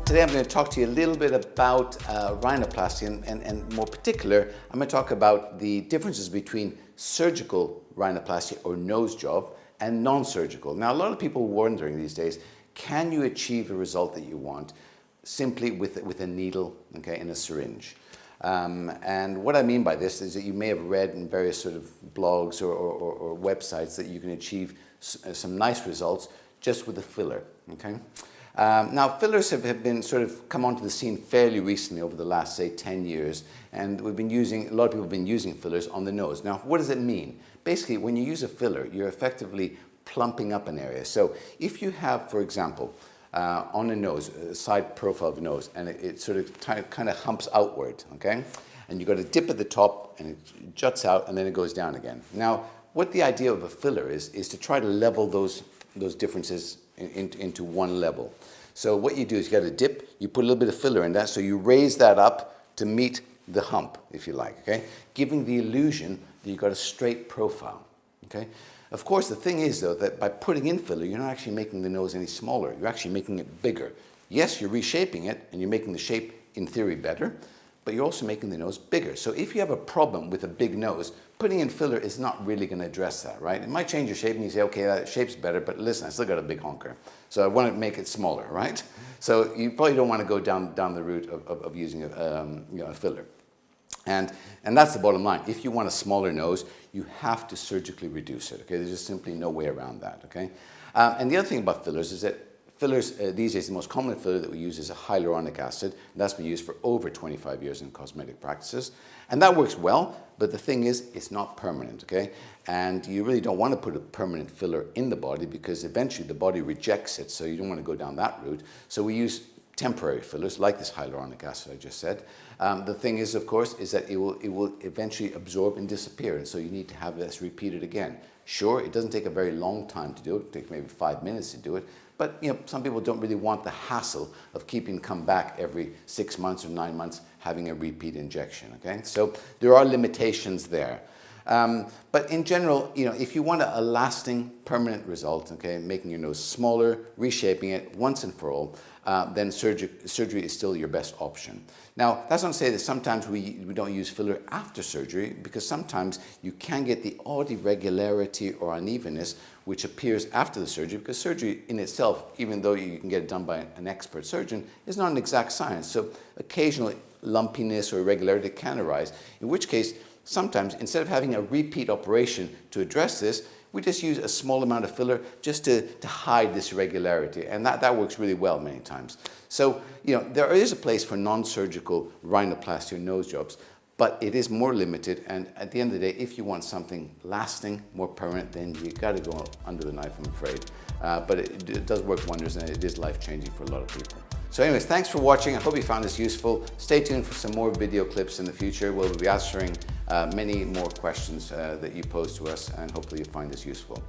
Today I'm going to talk to you a little bit about rhinoplasty and more particular, I'm going to talk about the differences between surgical rhinoplasty or nose job and non-surgical. Now a lot of people are wondering these days, can you achieve a result that you want simply with a needle, okay, in a syringe? And what I mean by this is that you may have read in various sort of blogs or websites that you can achieve some nice results just with a filler, okay? Now fillers have been sort of come onto the scene fairly recently over the last, say, 10 years, and a lot of people have been using fillers on the nose. Now what does it mean? Basically, when you use a filler, you're effectively plumping up an area. So if you have, for example, on a nose, a side profile of a nose, and it sort of kind of humps outward, okay? And you've got a dip at the top, and it juts out, and then it goes down again. Now, what the idea of a filler is to try to level those differences into one level. So what you do is you got a dip, you put a little bit of filler in that, so you raise that up to meet the hump, if you like, okay? Giving the illusion that you've got a straight profile, okay? Of course, the thing is, though, that by putting in filler, you're not actually making the nose any smaller. You're actually making it bigger. Yes, you're reshaping it, and you're making the shape, in theory, better, but you're also making the nose bigger. So if you have a problem with a big nose, putting in filler is not really going to address that, right? It might change your shape, and you say, okay, that shape's better, but listen, I still got a big honker, so I want to make it smaller, right? So you probably don't want to go down the route of using a filler. And that's the bottom line. If you want a smaller nose, you have to surgically reduce it, okay? There's just simply no way around that, okay? And the other thing about fillers is that fillers, these days, the most common filler that we use is a hyaluronic acid. That's been used for over 25 years in cosmetic practices. And that works well, but the thing is, it's not permanent, okay? And you really don't want to put a permanent filler in the body because eventually the body rejects it, so you don't want to go down that route. So we use temporary fillers, like this hyaluronic acid I just said. The thing is, of course, is that it will eventually absorb and disappear, and so you need to have this repeated again. Sure, it doesn't take a very long time to do it. It takes maybe 5 minutes to do it, but you know, some people don't really want the hassle of come back every 6 months or 9 months having a repeat injection, okay? So there are limitations there. But in general, you know, if you want a lasting, permanent result, okay, making your nose smaller, reshaping it once and for all, then surgery is still your best option. Now, that's not to say that sometimes we don't use filler after surgery, because sometimes you can get the odd irregularity or unevenness which appears after the surgery, because surgery in itself, even though you can get it done by an expert surgeon, is not an exact science. So occasional lumpiness or irregularity can arise, in which case sometimes instead of having a repeat operation to address this, we just use a small amount of filler just to hide this irregularity, and that works really well many times. So, you know, there is a place for non-surgical rhinoplasty or nose jobs, but it is more limited, and at the end of the day, if you want something lasting, more permanent, then you got to go under the knife, I'm afraid. But it does work wonders, and it is life-changing for a lot of people. So anyways, thanks for watching. I hope you found this useful. Stay tuned for some more video clips in the future. We'll be answering many more questions that you pose to us, and hopefully you find this useful.